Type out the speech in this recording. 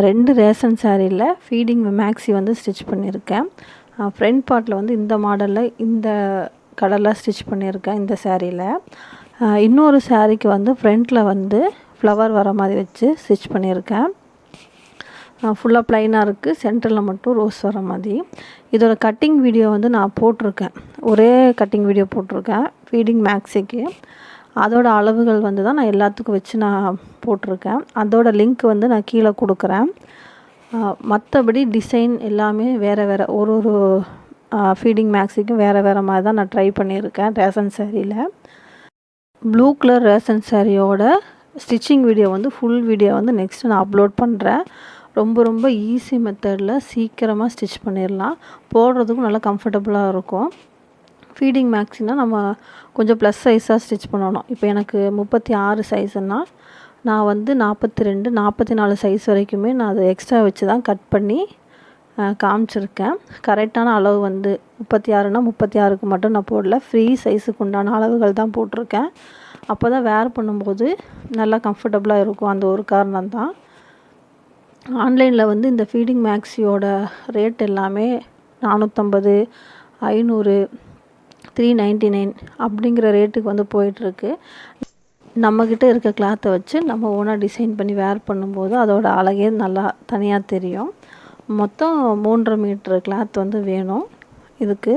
2 ration சாரியில் feeding maxi வந்து stitch பண்ணியிருக்கேன். ஃப்ரண்ட் பார்ட்டில் வந்து இந்த மாடலில் இந்த கலரில் ஸ்டிச் பண்ணியிருக்கேன் இந்த சாரியில். இன்னொரு சாரிக்கு வந்து ஃப்ரண்ட்டில் வந்து ஃப்ளவர் வர மாதிரி வச்சு ஸ்டிச் பண்ணியிருக்கேன். ஃபுல்லாக ப்ளைனாக இருக்குது, சென்டரில் மட்டும் ரோஸ் வர மாதிரி. இதோட கட்டிங் வீடியோ வந்து நான் போட்டிருக்கேன், ஒரே கட்டிங் வீடியோ போட்டிருக்கேன் ஃபீடிங் மேக்ஸிக்கு. அதோட அளவுகள் வந்து தான் நான் எல்லாத்துக்கும் வச்சு நான் போட்டிருக்கேன். அதோட லிங்க் வந்து நான் கீழே கொடுக்குறேன். மற்றபடி டிசைன் எல்லாமே வேறு வேறு, ஒரு ஃபீடிங் மேக்ஸிக்கும் வேறு மாதிரி தான் நான் ட்ரை பண்ணியிருக்கேன் ரேஷன் சாரியில். ப்ளூ கலர் ரேஷன் சாரியோட ஸ்டிச்சிங் வீடியோ வந்து ஃபுல் வீடியோ வந்து நெக்ஸ்ட்டு நான் அப்லோட் பண்ணுறேன். ரொம்ப ஈஸி மெத்தடில் சீக்கிரமாக ஸ்டிச் பண்ணிடலாம், போடுறதுக்கும் நல்லா கம்ஃபர்டபுளாக இருக்கும். ஃபீடிங் மேக்ஸினால் நம்ம கொஞ்சம் ப்ளஸ் சைஸாக ஸ்டிச் பண்ணணும். இப்போ எனக்கு 36 சைஸுனால் நான் வந்து 42, 44 சைஸ் வரைக்குமே நான் அதை எக்ஸ்ட்ரா வச்சு தான் கட் பண்ணி காமிச்சிருக்கேன். கரெக்டான அளவு வந்து 36னா 36க்கு மட்டும் நான் போடல, ஃப்ரீ சைஸுக்கு உண்டான அளவுகள் தான் போட்டிருக்கேன். அப்போ தான் வேர் பண்ணும்போது நல்லா கம்ஃபர்டபுளாக இருக்கும். அந்த ஒரு காரணம் தான். ஆன்லைனில் வந்து இந்த ஃபீடிங் மேக்ஸியோட ரேட் எல்லாமே 450, 500, 399 அப்படிங்கிற ரேட்டுக்கு வந்து போயிட்டுருக்கு. நம்மக்கிட்ட இருக்க கிளாத்தை வச்சு நம்ம ஓனாக டிசைன் பண்ணி வேர் பண்ணும்போது அதோட அழகே நல்லா தனியாக தெரியும். மொத்தம் 3.5 மீட்டர் கிளாத் வந்து வேணும் இதுக்கு.